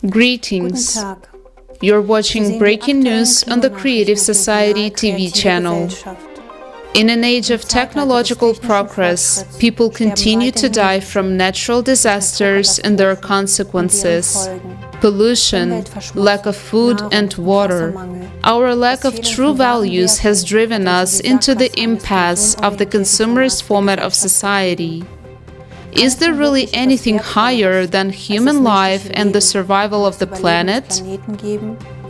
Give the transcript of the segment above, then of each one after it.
Greetings. You're watching Breaking News on the Creative Society TV channel. In an age of technological progress, people continue to die from natural disasters and their consequences. Pollution, lack of food and water. Our lack of true values has driven us into the impasse of the consumerist format of society. Is there really anything higher than human life and the survival of the planet?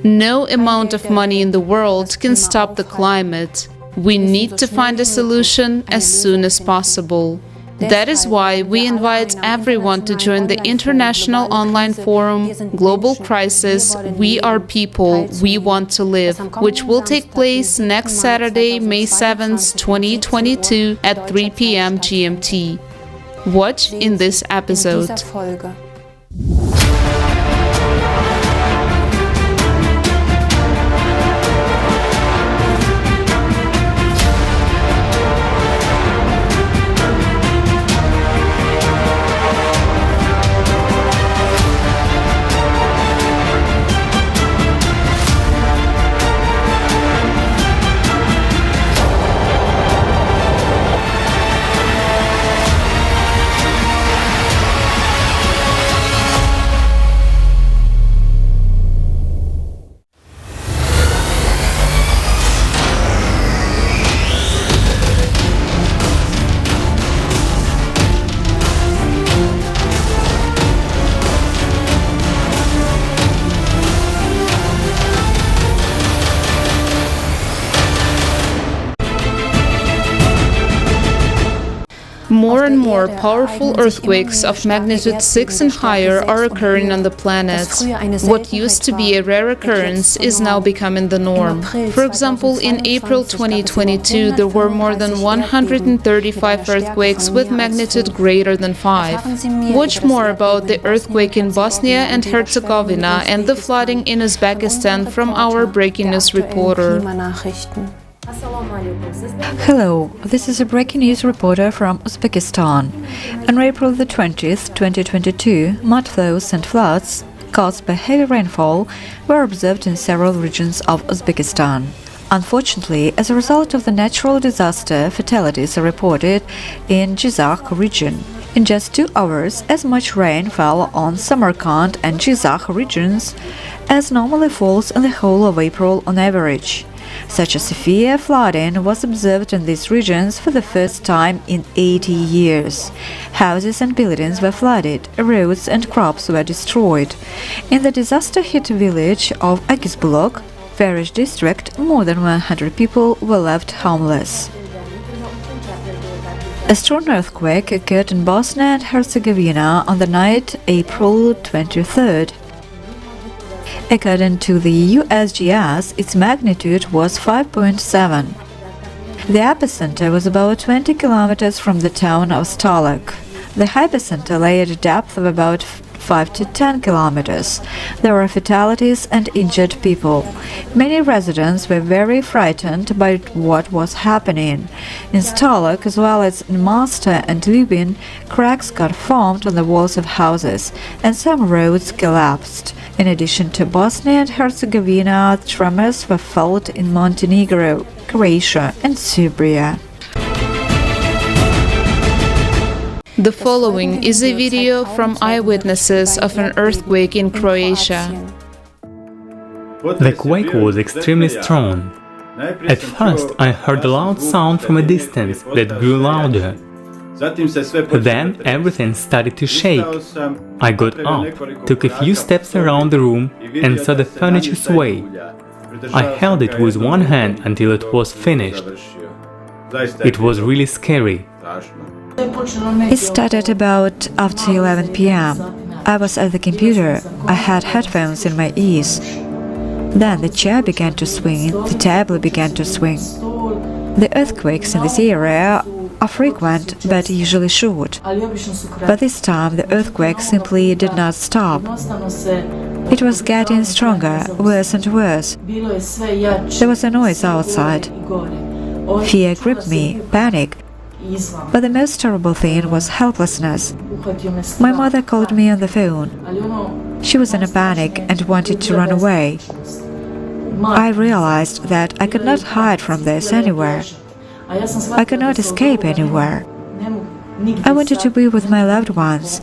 No amount of money in the world can stop the climate. We need to find a solution as soon as possible. That is why we invite everyone to join the international online forum Global Crisis We Are People, We Want to Live, which will take place next Saturday, May 7th, 2022 at 3 p.m. GMT. Watch in this episode. More and more powerful earthquakes of magnitude 6 and higher are occurring on the planet. What used to be a rare occurrence is now becoming the norm. For example, in April 2022, there were more than 135 earthquakes with magnitude greater than 5. Watch more about the earthquake in Bosnia and Herzegovina and the flooding in Uzbekistan from our Breaking News reporter. Hello, this is a breaking news reporter from Uzbekistan. On April the 20th, 2022, mudflows and floods caused by heavy rainfall were observed in several regions of Uzbekistan. Unfortunately, as a result of the natural disaster, fatalities are reported in Jizakh region. In just 2 hours, as much rain fell on Samarkand and Jizakh regions as normally falls in the whole of April on average. Such a severe flooding was observed in these regions for the first time in 80 years. Houses and buildings were flooded, roads and crops were destroyed. In the disaster-hit village of Akisbulok, Farish district, more than 100 people were left homeless. A strong earthquake occurred in Bosnia and Herzegovina on the night April 23rd. According to the USGS, its magnitude was 5.7. The epicenter was about 20 kilometers from the town of Stolac. The hypocenter lay at a depth of about 5 to 10 kilometers. There were fatalities and injured people. Many residents were very frightened by what was happening. In Stolac, as well as in Master and Lubin, cracks got formed on the walls of houses, and some roads collapsed. In addition to Bosnia and Herzegovina, tremors were felt in Montenegro, Croatia and Serbia. The following is a video from Eyewitnesses of an earthquake in Croatia. The quake was extremely strong. At first, I heard a loud sound from a distance that grew louder. Then everything started to shake. I got up, took a few steps around the room and saw the furniture sway. I held it with one hand until it was finished. It was really scary. It started about after 11 p.m. I was at the computer. I had headphones in my ears. Then the chair began to swing, the table began to swing. The earthquakes in this area are frequent but usually short. But this time the earthquake simply did not stop. It was getting stronger, worse and worse. There was a noise outside. Fear gripped me, panic. But the most terrible thing was helplessness. My mother called me on the phone. She was in a panic and wanted to run away. I realized that I could not hide from this anywhere. I could not escape anywhere. I wanted to be with my loved ones.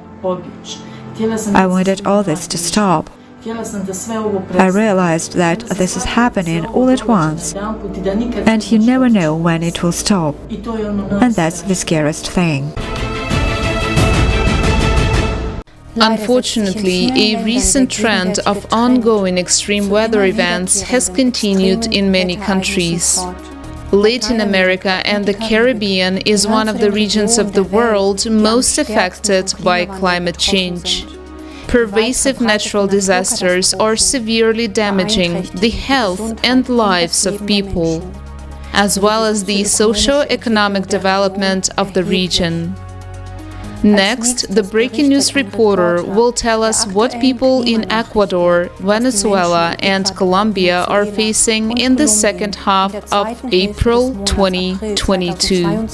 I wanted all this to stop. I realized that this is happening all at once, and you never know when it will stop. And that's the scariest thing. Unfortunately, a recent trend of ongoing extreme weather events has continued in many countries. Latin America and the Caribbean is one of the regions of the world most affected by climate change. Pervasive natural disasters are severely damaging the health and lives of people, as well as the socio-economic development of the region. Next, the breaking news reporter will tell us what people in Ecuador, Venezuela and Colombia are facing in the second half of April 2022.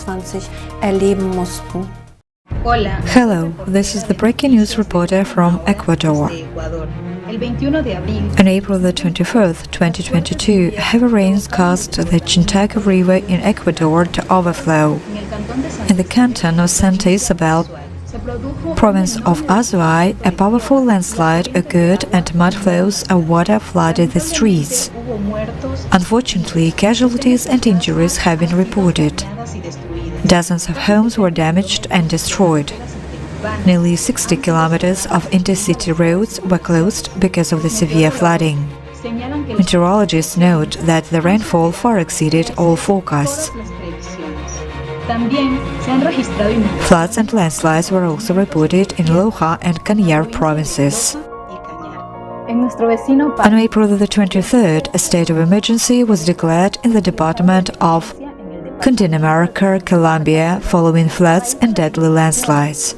Hello, this is the breaking news reporter from Ecuador. On April the 21st, 2022, heavy rains caused the Chintaco River in Ecuador to overflow. In the canton of Santa Isabel, province of Azuay, a powerful landslide occurred and mudflows of water flooded the streets. Unfortunately, casualties and injuries have been reported. Dozens of homes were damaged and destroyed. Nearly 60 kilometers of intercity roads were closed because of the severe flooding. Meteorologists note that the rainfall far exceeded all forecasts. Floods and landslides were also reported in Loja and Cañar provinces. On April the 23rd, a state of emergency was declared in the department of Cundinamarca, Colombia, following floods and deadly landslides.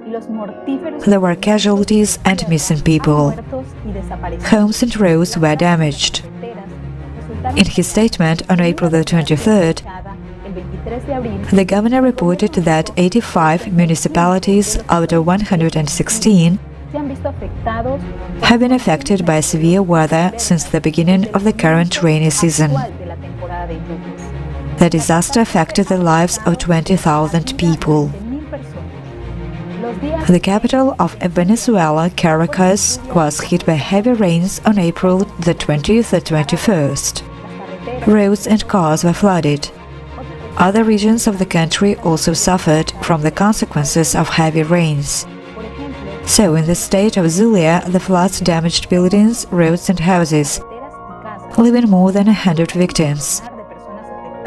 There were casualties and missing people. Homes and roads were damaged. In his statement on April the 23rd, the governor reported that 85 municipalities out of 116 have been affected by severe weather since the beginning of the current rainy season. The disaster affected the lives of 20,000 people. The capital of Venezuela, Caracas, was hit by heavy rains on April the 20th and 21st. Roads and cars were flooded. Other regions of the country also suffered from the consequences of heavy rains. So, in the state of Zulia, the floods damaged buildings, roads and houses, leaving more than 100 victims.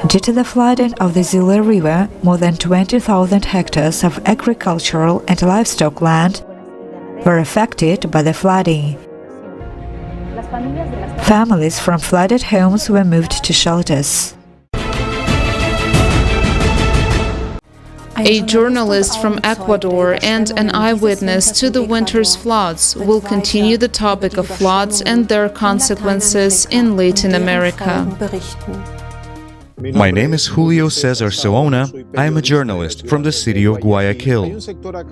Due to the flooding of the Zulia River, more than 20,000 hectares of agricultural and livestock land were affected by the flooding. Families from flooded homes were moved to shelters. A journalist from Ecuador and an eyewitness to the winter's floods will continue the topic of floods and their consequences in Latin America. My name is Julio Cesar Soona. I am a journalist from the city of Guayaquil.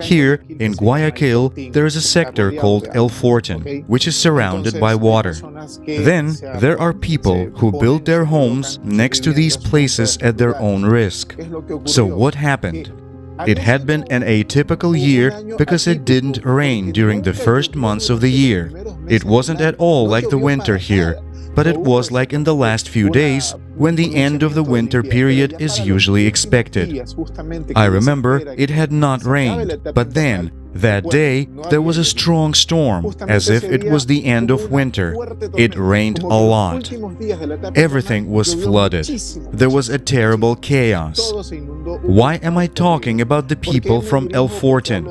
Here, in Guayaquil, there is a sector called El Fortin, which is surrounded by water. Then, there are people who build their homes next to these places at their own risk. So what happened? It had been an atypical year because it didn't rain during the first months of the year. It wasn't at all like the winter here, but it was like in the last few days, when the end of the winter period is usually expected. I remember it had not rained, but then, that day, there was a strong storm, as if it was the end of winter. It rained a lot. Everything was flooded. There was a terrible chaos. Why am I talking about the people from El Fortin?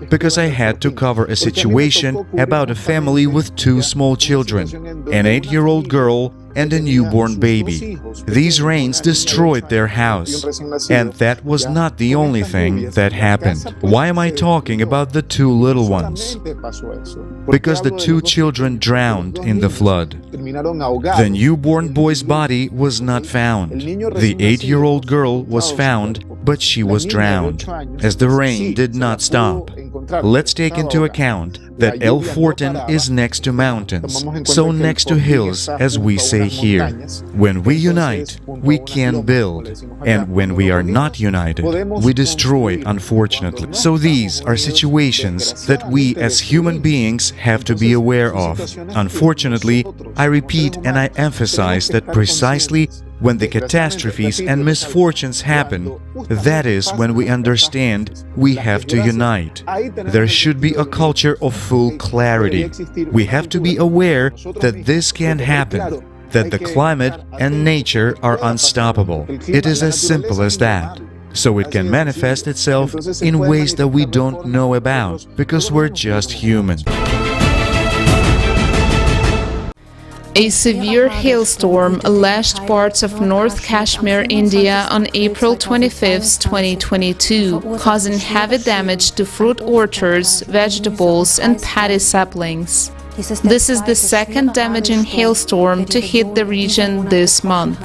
Because I had to cover a situation about a family with two small children, an 8-year-old girl and a newborn baby. These rains destroyed their house. And that was not the only thing that happened. Why am I talking about the two little ones? Because the two children drowned in the flood. The newborn boy's body was not found. The 8-year-old girl was found, but she was drowned, as the rain did not stop. Let's take into account that El Fortin is next to mountains, so next to hills, as we say here. When we unite, we can build, and when we are not united, we destroy, unfortunately. So these are situations that we as human beings have to be aware of. Unfortunately, I repeat and I emphasize that precisely when the catastrophes and misfortunes happen, that is when we understand we have to unite. There should be a culture of full clarity. We have to be aware that this can happen, that the climate and nature are unstoppable. It is as simple as that. So it can manifest itself in ways that we don't know about, because we're just human. A severe hailstorm lashed parts of North Kashmir, India on April 25, 2022, causing heavy damage to fruit orchards, vegetables, and paddy saplings. This is the second damaging hailstorm to hit the region this month.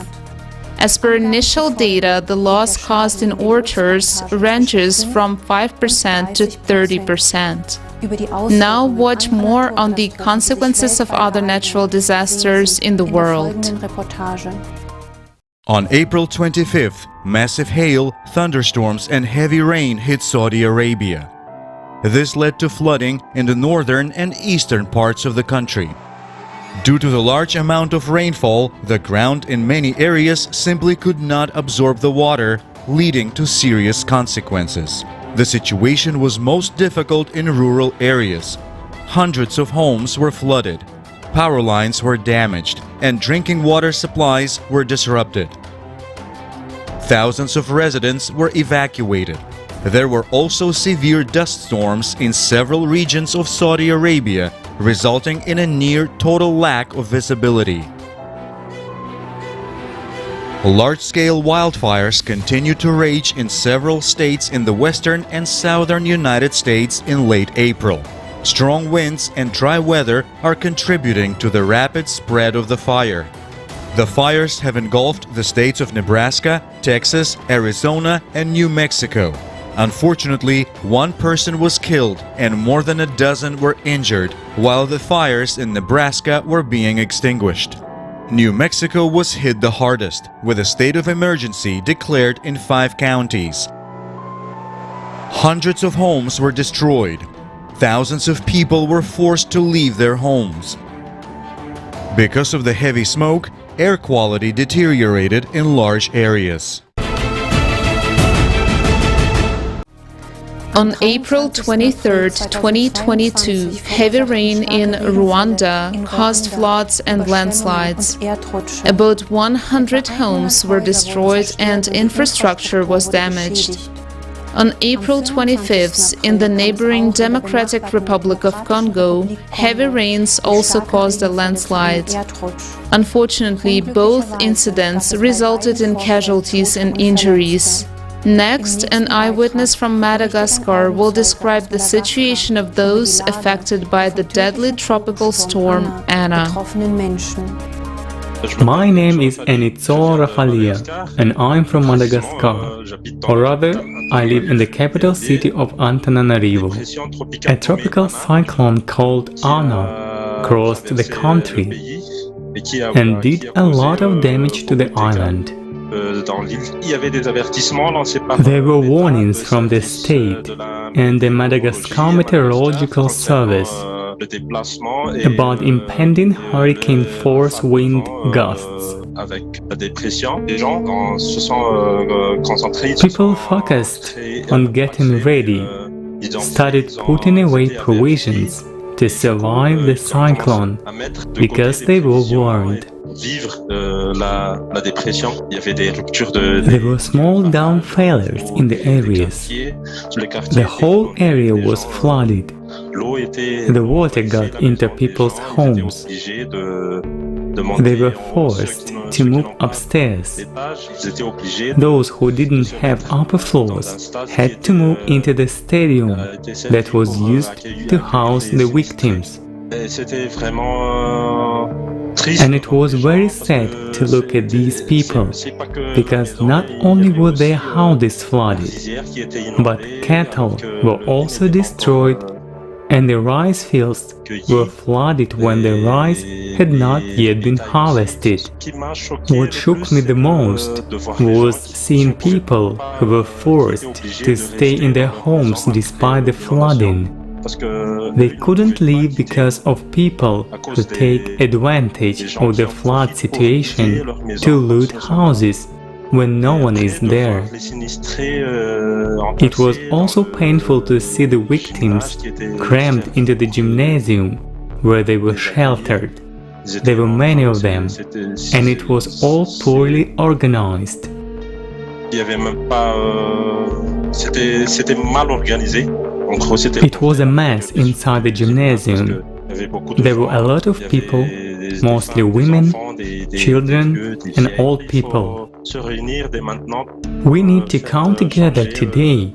As per initial data, the loss caused in orchards ranges from 5% to 30%. Now watch more on the consequences of other natural disasters in the world. On April 25th, massive hail, thunderstorms and heavy rain hit Saudi Arabia. This led to flooding in the northern and eastern parts of the country. Due to the large amount of rainfall, the ground in many areas simply could not absorb the water, leading to serious consequences. The situation was most difficult in rural areas. Hundreds of homes were flooded, power lines were damaged, and drinking water supplies were disrupted. Thousands of residents were evacuated. There were also severe dust storms in several regions of Saudi Arabia, resulting in a near total lack of visibility. Large-scale wildfires continue to rage in several states in the western and southern United States in late April. Strong winds and dry weather are contributing to the rapid spread of the fire. The fires have engulfed the states of Nebraska, Texas, Arizona, and New Mexico. Unfortunately, one person was killed and more than a dozen were injured while the fires in Nebraska were being extinguished. New Mexico was hit the hardest, with a state of emergency declared in 5 counties. Hundreds of homes were destroyed. Thousands of people were forced to leave their homes. Because of the heavy smoke, air quality deteriorated in large areas. On April 23, 2022, heavy rain in Rwanda caused floods and landslides. About 100 homes were destroyed and infrastructure was damaged. On April 25th, in the neighboring Democratic Republic of Congo, heavy rains also caused a landslide. Unfortunately, both incidents resulted in casualties and injuries. Next, an eyewitness from Madagascar will describe the situation of those affected by the deadly tropical storm Anna. My name is Enitso Rafalia, and I'm from Madagascar. Or rather, I live in the capital city of Antananarivo. A tropical cyclone called Anna crossed the country and did a lot of damage to the island. There were warnings from the state and the Madagascar Meteorological Service about impending hurricane-force wind gusts. People focused on getting ready, started putting away provisions to survive the cyclone because they were warned. There were small dam failures in the areas. The whole area was flooded. The water got into people's homes. They were forced to move upstairs. Those who didn't have upper floors had to move into the stadium that was used to house the victims. And it was very sad to look at these people, because not only were their houses flooded, but cattle were also destroyed, and the rice fields were flooded when the rice had not yet been harvested. What shook me the most was seeing people who were forced to stay in their homes despite the flooding. They couldn't leave because of people who take advantage of the flood situation to loot houses when no one is there. It was also painful to see the victims crammed into the gymnasium where they were sheltered. There were many of them, and it was all poorly organized. It was a mess inside the gymnasium. There were a lot of people, mostly women, children, and old people. We need to come together today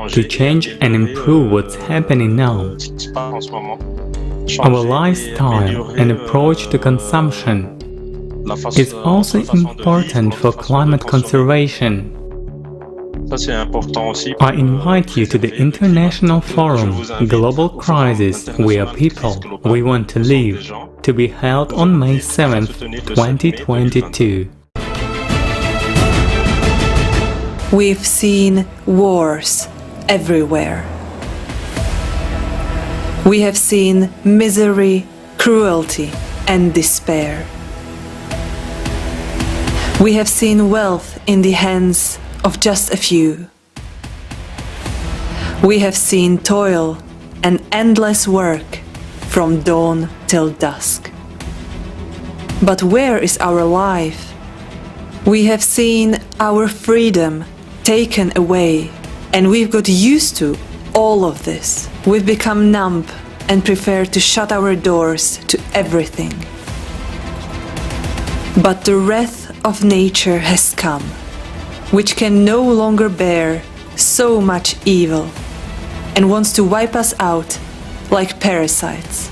to change and improve what's happening now. Our lifestyle and approach to consumption is also important for climate conservation. I invite you to the International Forum Global Crisis We Are People, We Want to Live, to be held on May 7, 2022. We've seen wars everywhere. We have seen misery, cruelty, and despair. We have seen wealth in the hands of just a few. We have seen toil and endless work from dawn till dusk. But where is our life? We have seen our freedom taken away, and we've got used to all of this. We've become numb and prefer to shut our doors to everything. But the wrath of nature has come, which can no longer bear so much evil and wants to wipe us out like parasites.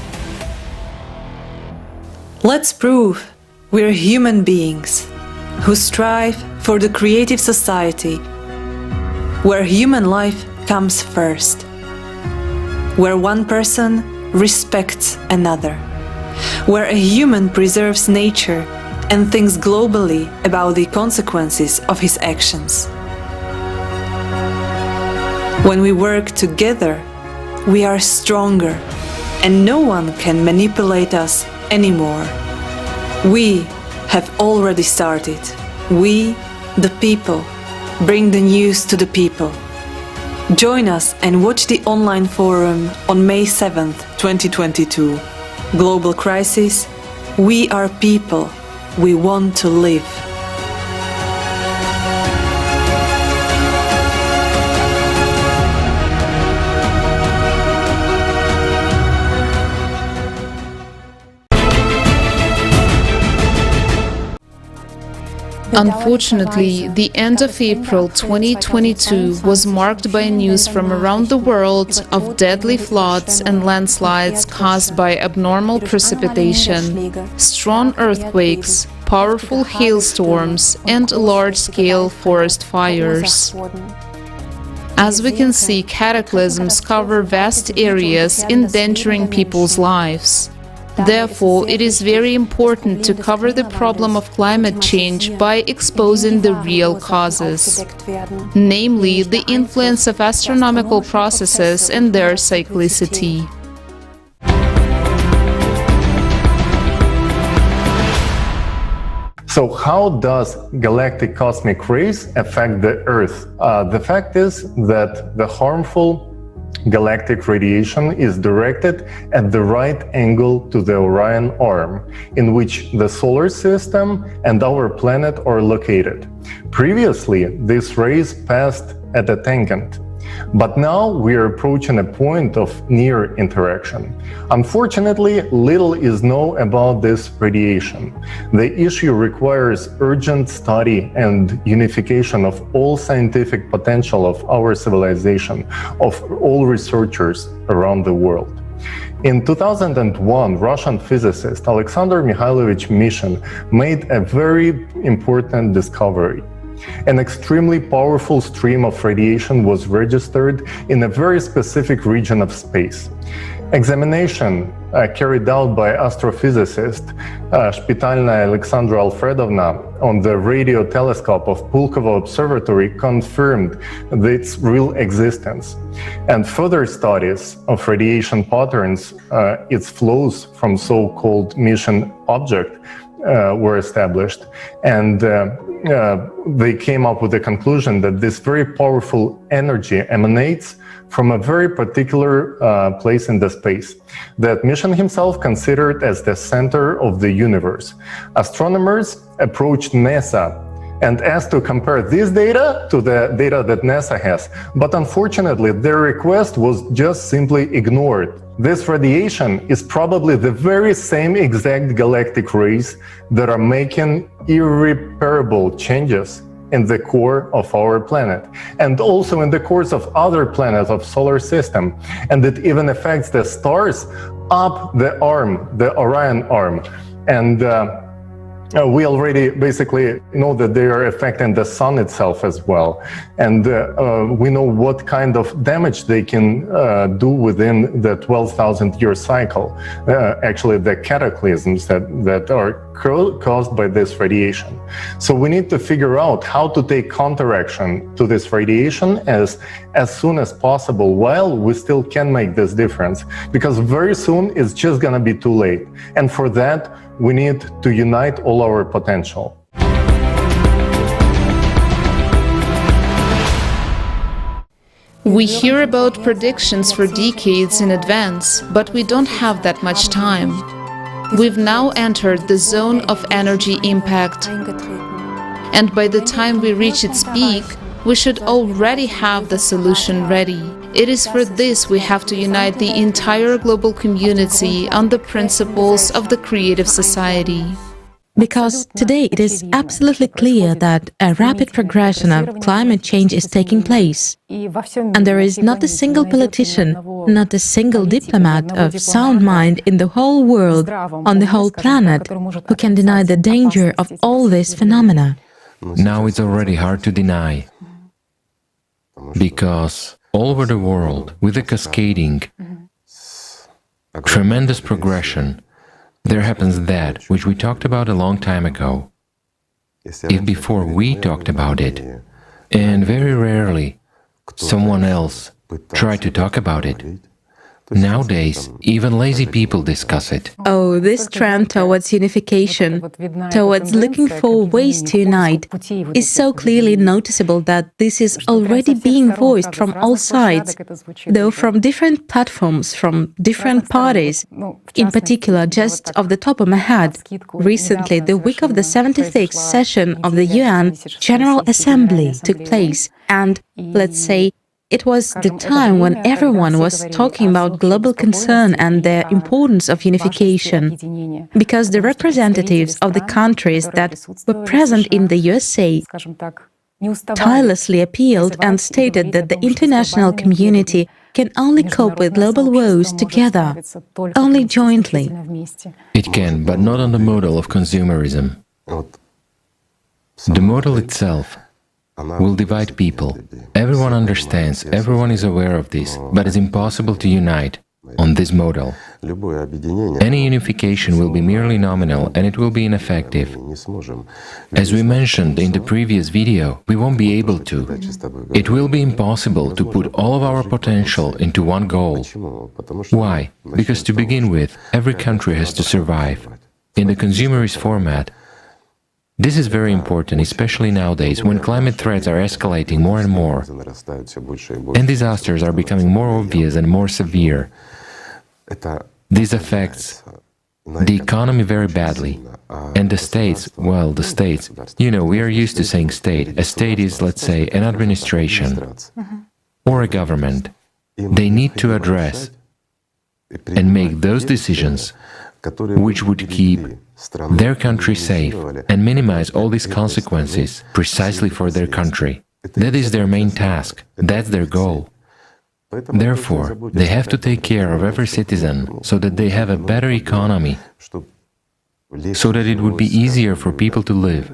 Let's prove we're human beings who strive for the creative society where human life comes first, where one person respects another, where a human preserves nature and thinks globally about the consequences of his actions. When we work together, we are stronger, and no one can manipulate us anymore. We have already started. We, the people, bring the news to the people. Join us and watch the online forum on May 7th, 2022. Global Crisis, We Are People, We Want to Live. Unfortunately, the end of April 2022 was marked by news from around the world of deadly floods and landslides caused by abnormal precipitation, strong earthquakes, powerful hailstorms, and large-scale forest fires. As we can see, cataclysms cover vast areas, endangering people's lives. Therefore, it is very important to cover the problem of climate change by exposing the real causes, namely the influence of astronomical processes and their cyclicity. So how does galactic cosmic rays affect the Earth? The fact is that the harmful galactic radiation is directed at the right angle to the Orion Arm, in which the solar system and our planet are located. Previously, these rays passed at a tangent, but now we are approaching a point of near interaction. Unfortunately, little is known about this radiation. The issue requires urgent study and unification of all scientific potential of our civilization, of all researchers around the world. In 2001, Russian physicist Alexander Mikhailovich Mishin made a very important discovery. An extremely powerful stream of radiation was registered in a very specific region of space. Examination carried out by astrophysicist Shpitalnaya Alexandra Alfredovna on the radio telescope of Pulkovo Observatory confirmed its real existence. And further studies of radiation patterns, its flows from so-called Mission object, were established. And they came up with the conclusion that this very powerful energy emanates from a very particular place in the space that Mishin himself considered as the center of the universe. Astronomers approached NASA and asked to compare this data to the data that NASA has. But unfortunately, their request was just simply ignored. This radiation is probably the very same exact galactic rays that are making irreparable changes in the core of our planet, and also in the cores of other planets of solar system, and it even affects the stars up the arm, the Orion arm. And we already basically know that they are affecting the sun itself as well. And we know what kind of damage they can do within the 12,000 year cycle. Actually, the cataclysms that are caused by this radiation. So we need to figure out how to take counteraction to this radiation as soon as possible while we still can make this difference. Because very soon it's just gonna be too late. And for that, we need to unite all our potential. We hear about predictions for decades in advance, but we don't have that much time. We've now entered the zone of energy impact, and by the time we reach its peak, we should already have the solution ready. It is for this we have to unite the entire global community on the principles of the creative society. Because today it is absolutely clear that a rapid progression of climate change is taking place. And there is not a single politician, not a single diplomat of sound mind in the whole world, on the whole planet, who can deny the danger of all these phenomena. Now it's already hard to deny. Because all over the world, with the cascading, tremendous progression, there happens that which we talked about a long time ago. If before we talked about it, and very rarely someone else tried to talk about it, nowadays even lazy people discuss it. Oh, this trend towards unification, towards looking for ways to unite, is so clearly noticeable that this is already being voiced from all sides, though from different platforms, from different parties. In particular, just off the top of my head, recently the week of the 76th session of the UN General Assembly took place, and, let's say, it was the time when everyone was talking about global concern and the importance of unification, because the representatives of the countries that were present in the USA tirelessly appealed and stated that the international community can only cope with global woes together, only jointly. It can, but not on the model of consumerism. The model itself will divide people. Everyone understands, everyone is aware of this, but it's impossible to unite on this model. Any unification will be merely nominal and it will be ineffective. As we mentioned in the previous video, we won't be able to. It will be impossible to put all of our potential into one goal. Why? Because to begin with, every country has to survive. In the consumerist format, this is very important, especially nowadays, when climate threats are escalating more and more, and disasters are becoming more obvious and more severe. This affects the economy very badly, and the states, well, the states, you know, we are used to saying state. A state is, let's say, an administration or a government. They need to address and make those decisions which would keep their country safe and minimize all these consequences precisely for their country. That is their main task, that's their goal. Therefore, they have to take care of every citizen so that they have a better economy, so that it would be easier for people to live,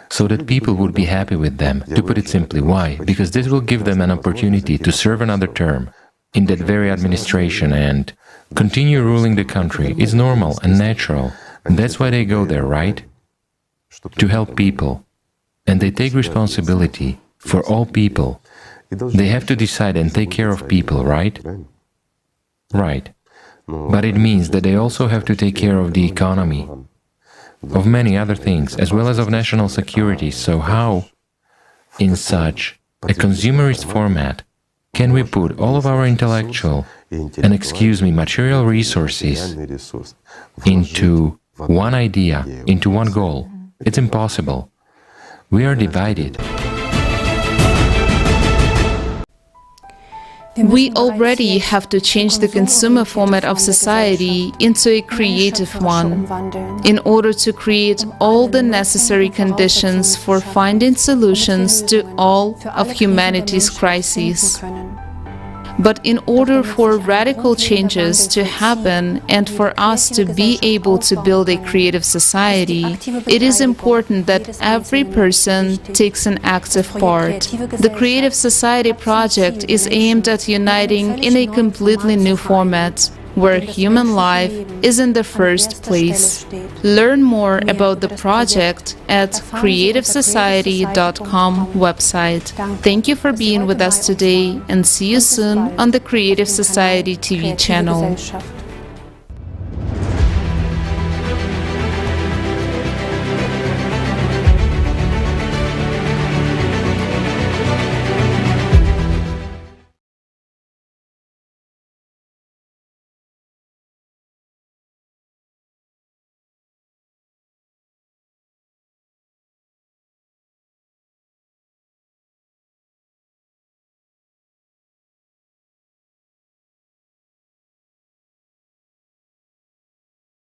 so that people would be happy with them. To put it simply, why? Because this will give them an opportunity to serve another term in that very administration and continue ruling the country. It's normal and natural. And that's why they go there, right? To help people. And they take responsibility for all people. They have to decide and take care of people, right? Right. But it means that they also have to take care of the economy, of many other things, as well as of national security. So how, in such a consumerist format, can we put all of our intellectual and, material resources into one idea, into one goal? It's impossible. We are divided. We already have to change the consumer format of society into a creative one, in order to create all the necessary conditions for finding solutions to all of humanity's crises. But in order for radical changes to happen and for us to be able to build a creative society, it is important that every person takes an active part. The Creative Society project is aimed at uniting in a completely new format, where human life is in the first place. Learn more about the project at creativesociety.com website. Thank you for being with us today, and see you soon on the Creative Society TV channel.